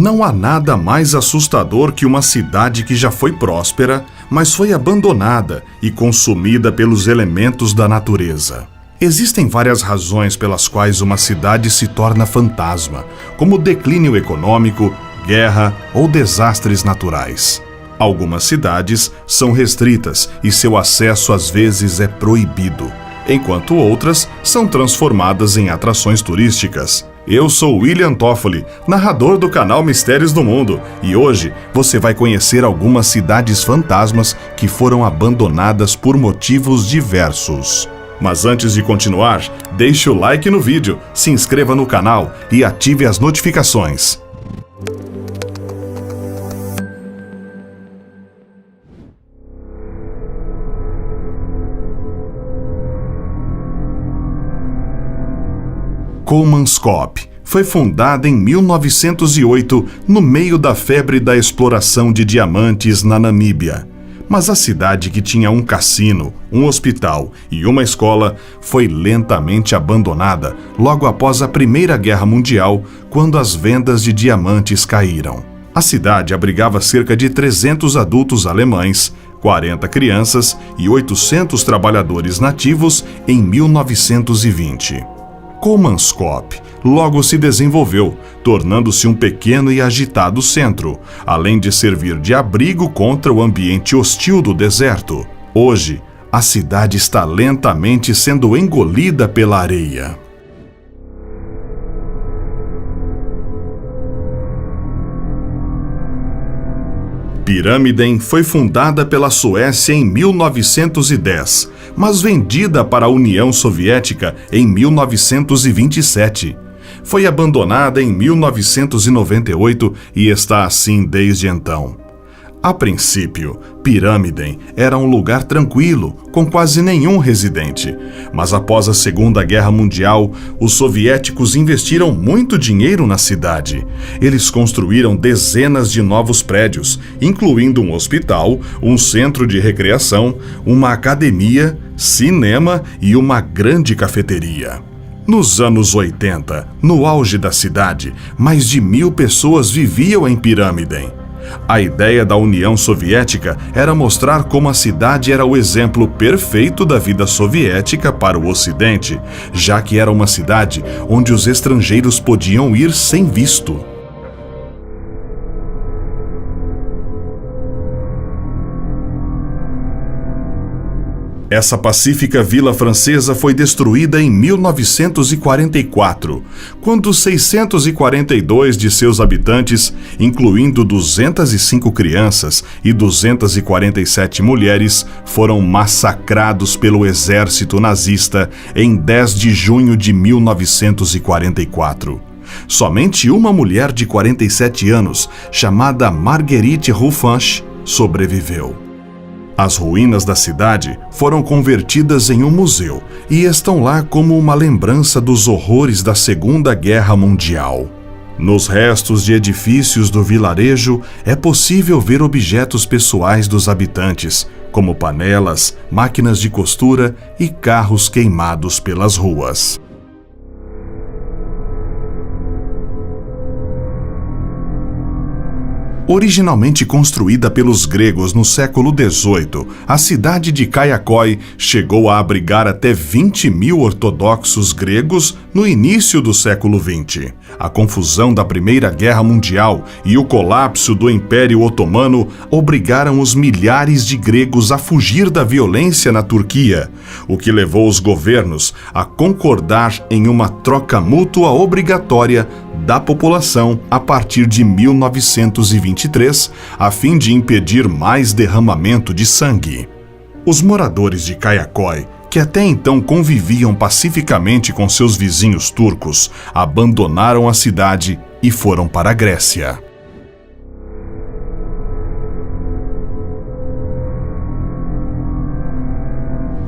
Não há nada mais assustador que uma cidade que já foi próspera, mas foi abandonada e consumida pelos elementos da natureza. Existem várias razões pelas quais uma cidade se torna fantasma, como declínio econômico, guerra ou desastres naturais. Algumas cidades são restritas e seu acesso às vezes é proibido, enquanto outras são transformadas em atrações turísticas. Eu sou William Toffoli, narrador do canal Mistérios do Mundo, e hoje você vai conhecer algumas cidades fantasmas que foram abandonadas por motivos diversos. Mas antes de continuar, deixe o like no vídeo, se inscreva no canal e ative as notificações. Kolmanskop foi fundada em 1908, no meio da febre da exploração de diamantes na Namíbia. Mas a cidade, que tinha um cassino, um hospital e uma escola, foi lentamente abandonada logo após a Primeira Guerra Mundial, quando as vendas de diamantes caíram. A cidade abrigava cerca de 300 adultos alemães, 40 crianças e 800 trabalhadores nativos em 1920. Kolmanskop logo se desenvolveu, tornando-se um pequeno e agitado centro, além de servir de abrigo contra o ambiente hostil do deserto. Hoje, a cidade está lentamente sendo engolida pela areia. Pirâmiden foi fundada pela Suécia em 1910, mas vendida para a União Soviética em 1927. Foi abandonada em 1998 e está assim desde então. A princípio, Pirâmiden era um lugar tranquilo, com quase nenhum residente. Mas após a Segunda Guerra Mundial, os soviéticos investiram muito dinheiro na cidade. Eles construíram dezenas de novos prédios, incluindo um hospital, um centro de recreação, uma academia, cinema e uma grande cafeteria. Nos anos 80, no auge da cidade, mais de 1.000 pessoas viviam em Pirâmiden. A ideia da União Soviética era mostrar como a cidade era o exemplo perfeito da vida soviética para o Ocidente, já que era uma cidade onde os estrangeiros podiam ir sem visto. Essa pacífica vila francesa foi destruída em 1944, quando 642 de seus habitantes, incluindo 205 crianças e 247 mulheres, foram massacrados pelo exército nazista em 10 de junho de 1944. Somente uma mulher de 47 anos, chamada Marguerite Ruffach, sobreviveu. As ruínas da cidade foram convertidas em um museu e estão lá como uma lembrança dos horrores da Segunda Guerra Mundial. Nos restos de edifícios do vilarejo é possível ver objetos pessoais dos habitantes, como panelas, máquinas de costura e carros queimados pelas ruas. Originalmente construída pelos gregos no século XVIII, a cidade de Kayakói chegou a abrigar até 20.000 ortodoxos gregos no início do século XX. A confusão da Primeira Guerra Mundial e o colapso do Império Otomano obrigaram os milhares de gregos a fugir da violência na Turquia, o que levou os governos a concordar em uma troca mútua obrigatória da população a partir de 1923, a fim de impedir mais derramamento de sangue. Os moradores de Kayakói, que até então conviviam pacificamente com seus vizinhos turcos, abandonaram a cidade e foram para a Grécia.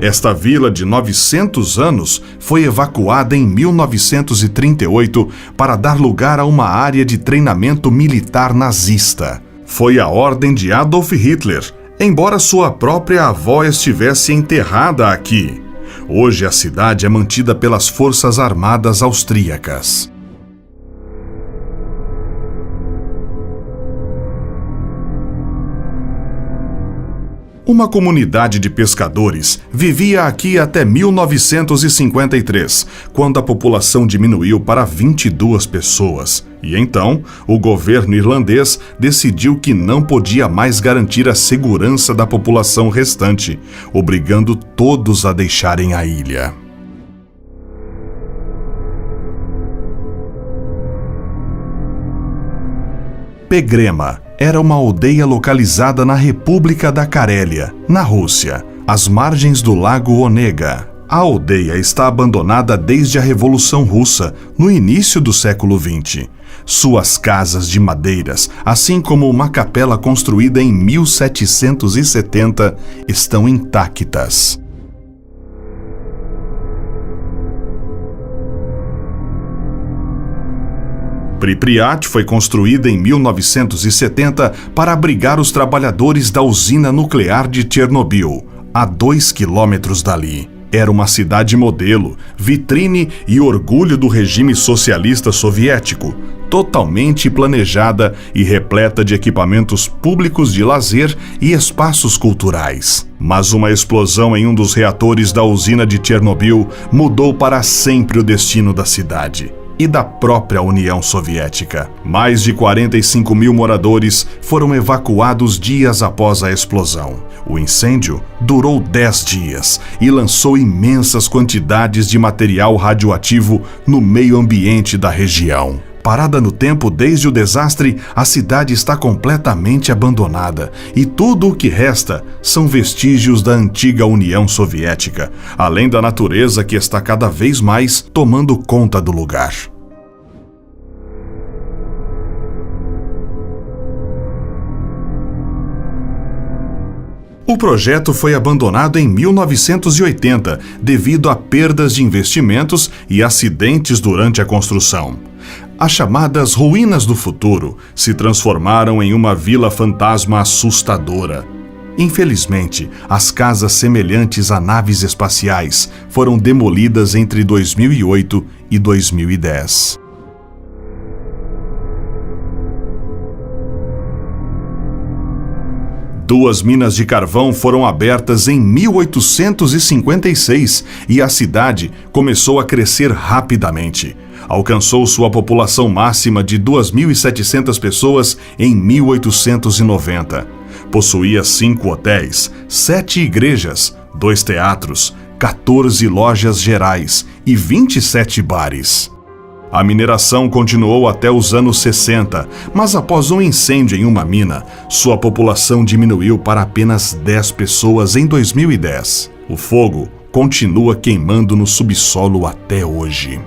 Esta vila de 900 anos foi evacuada em 1938 para dar lugar a uma área de treinamento militar nazista. Foi a ordem de Adolf Hitler, embora sua própria avó estivesse enterrada aqui. Hoje a cidade é mantida pelas Forças Armadas Austríacas. Uma comunidade de pescadores vivia aqui até 1953, quando a população diminuiu para 22 pessoas. E então, o governo irlandês decidiu que não podia mais garantir a segurança da população restante, obrigando todos a deixarem a ilha. Pegrema era uma aldeia localizada na República da Carélia, na Rússia, às margens do lago Onega. A aldeia está abandonada desde a Revolução Russa, no início do século XX. Suas casas de madeiras, assim como uma capela construída em 1770, estão intactas. Pripyat foi construída em 1970 para abrigar os trabalhadores da usina nuclear de Chernobyl, a 2 quilômetros dali. Era uma cidade modelo, vitrine e orgulho do regime socialista soviético, totalmente planejada e repleta de equipamentos públicos de lazer e espaços culturais. Mas uma explosão em um dos reatores da usina de Chernobyl mudou para sempre o destino da cidade e da própria União Soviética. Mais de 45 mil moradores foram evacuados dias após a explosão. O incêndio durou 10 dias e lançou imensas quantidades de material radioativo no meio ambiente da região. Parada no tempo desde o desastre, a cidade está completamente abandonada e tudo o que resta são vestígios da antiga União Soviética, além da natureza que está cada vez mais tomando conta do lugar. O projeto foi abandonado em 1980 devido a perdas de investimentos e acidentes durante a construção. As chamadas ruínas do futuro se transformaram em uma vila fantasma assustadora. Infelizmente, as casas semelhantes a naves espaciais foram demolidas entre 2008 e 2010. Duas minas de carvão foram abertas em 1856 e a cidade começou a crescer rapidamente. Alcançou sua população máxima de 2.700 pessoas em 1890. Possuía 5 hotéis, 7 igrejas, 2 teatros, 14 lojas gerais e 27 bares. A mineração continuou até os anos 60, mas após um incêndio em uma mina, sua população diminuiu para apenas 10 pessoas em 2010. O fogo continua queimando no subsolo até hoje.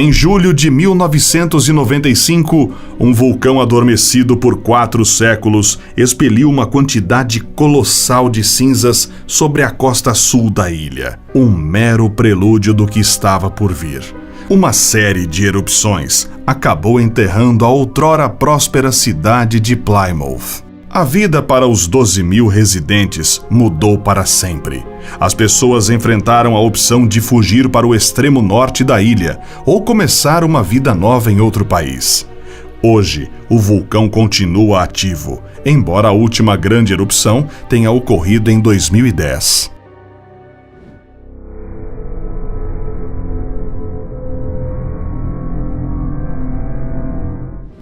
Em julho de 1995, um vulcão adormecido por 4 séculos expeliu uma quantidade colossal de cinzas sobre a costa sul da ilha. Um mero prelúdio do que estava por vir. Uma série de erupções acabou enterrando a outrora próspera cidade de Plymouth. A vida para os 12 mil residentes mudou para sempre. As pessoas enfrentaram a opção de fugir para o extremo norte da ilha ou começar uma vida nova em outro país. Hoje, o vulcão continua ativo, embora a última grande erupção tenha ocorrido em 2010.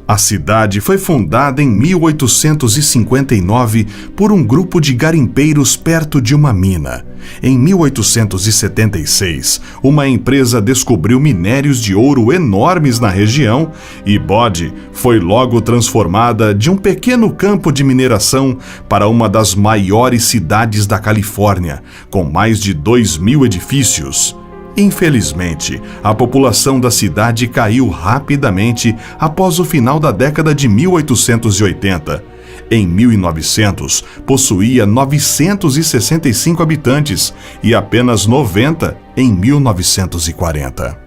A cidade foi fundada em 1859 por um grupo de garimpeiros perto de uma mina. Em 1876, uma empresa descobriu minérios de ouro enormes na região e Bodie foi logo transformada de um pequeno campo de mineração para uma das maiores cidades da Califórnia, com mais de 2.000 edifícios. Infelizmente, a população da cidade caiu rapidamente após o final da década de 1880. Em 1900, possuía 965 habitantes e apenas 90 em 1940.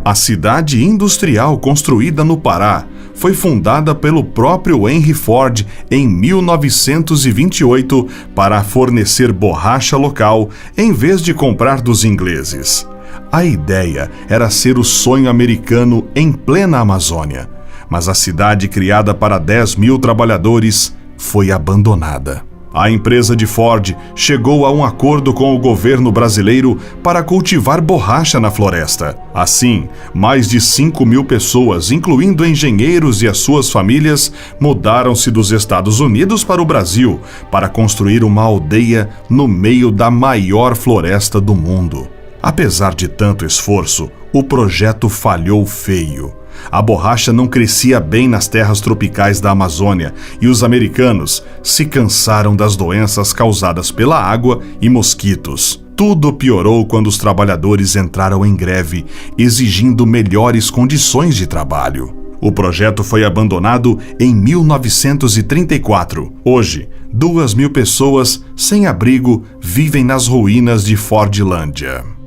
A cidade industrial construída no Pará foi fundada pelo próprio Henry Ford em 1928 para fornecer borracha local em vez de comprar dos ingleses. A ideia era ser o sonho americano em plena Amazônia, mas a cidade criada para 10 mil trabalhadores foi abandonada. A empresa de Ford chegou a um acordo com o governo brasileiro para cultivar borracha na floresta. Assim, mais de 5 mil pessoas, incluindo engenheiros e as suas famílias, mudaram-se dos Estados Unidos para o Brasil para construir uma aldeia no meio da maior floresta do mundo. Apesar de tanto esforço, o projeto falhou feio. A borracha não crescia bem nas terras tropicais da Amazônia e os americanos se cansaram das doenças causadas pela água e mosquitos. Tudo piorou quando os trabalhadores entraram em greve, exigindo melhores condições de trabalho. O projeto foi abandonado em 1934. Hoje, 2 mil pessoas sem abrigo vivem nas ruínas de Fordlândia.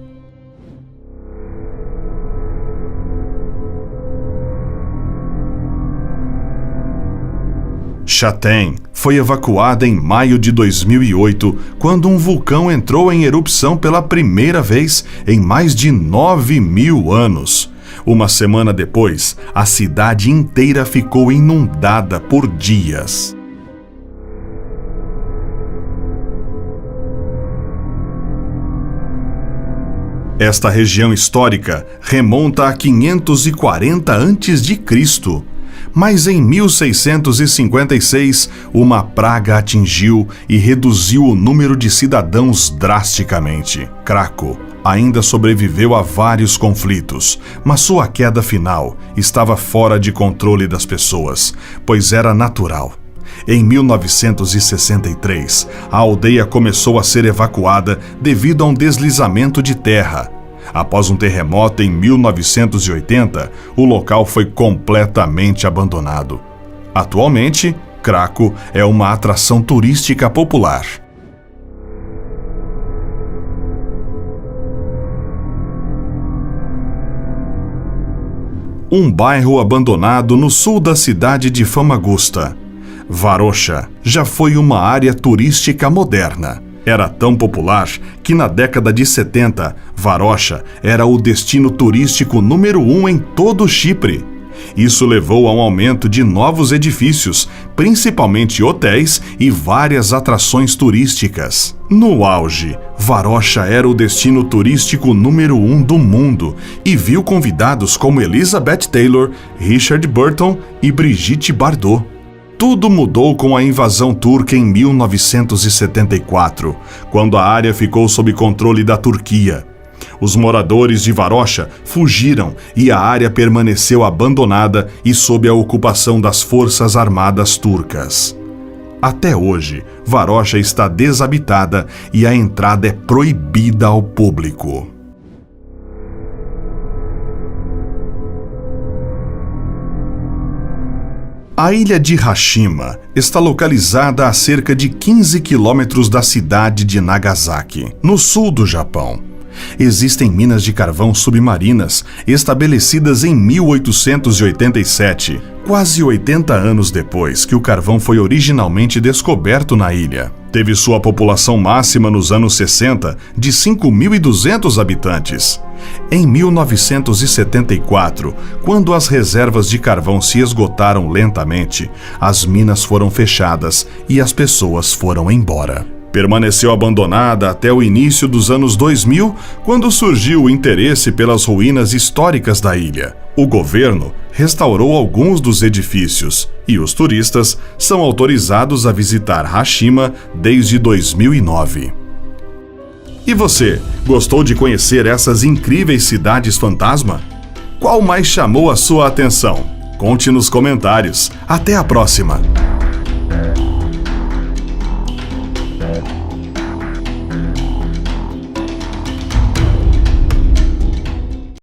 Chatham foi evacuada em maio de 2008, quando um vulcão entrou em erupção pela primeira vez em mais de 9.000 anos. Uma semana depois, a cidade inteira ficou inundada por dias. Esta região histórica remonta a 540 a.C., mas em 1656, uma praga atingiu e reduziu o número de cidadãos drasticamente. Cracow ainda sobreviveu a vários conflitos, mas sua queda final estava fora de controle das pessoas, pois era natural. Em 1963, a aldeia começou a ser evacuada devido a um deslizamento de terra. Após um terremoto em 1980, o local foi completamente abandonado. Atualmente, Cracow é uma atração turística popular. Um bairro abandonado no sul da cidade de Famagusta. Varosha já foi uma área turística moderna. Era tão popular que na década de 70, Varosha era o destino turístico número 1 em todo o Chipre. Isso levou a um aumento de novos edifícios, principalmente hotéis e várias atrações turísticas. No auge, Varosha era o destino turístico número 1 do mundo e viu convidados como Elizabeth Taylor, Richard Burton e Brigitte Bardot. Tudo mudou com a invasão turca em 1974, quando a área ficou sob controle da Turquia. Os moradores de Varosha fugiram e a área permaneceu abandonada e sob a ocupação das forças armadas turcas. Até hoje, Varosha está desabitada e a entrada é proibida ao público. A ilha de Hashima está localizada a cerca de 15 quilômetros da cidade de Nagasaki, no sul do Japão. Existem minas de carvão submarinas estabelecidas em 1887, quase 80 anos depois que o carvão foi originalmente descoberto na ilha. Teve sua população máxima nos anos 60 de 5.200 habitantes. Em 1974, quando as reservas de carvão se esgotaram lentamente, as minas foram fechadas e as pessoas foram embora. Permaneceu abandonada até o início dos anos 2000, quando surgiu o interesse pelas ruínas históricas da ilha. O governo restaurou alguns dos edifícios e os turistas são autorizados a visitar Hashima desde 2009. E você, gostou de conhecer essas incríveis cidades fantasma? Qual mais chamou a sua atenção? Conte nos comentários. Até a próxima!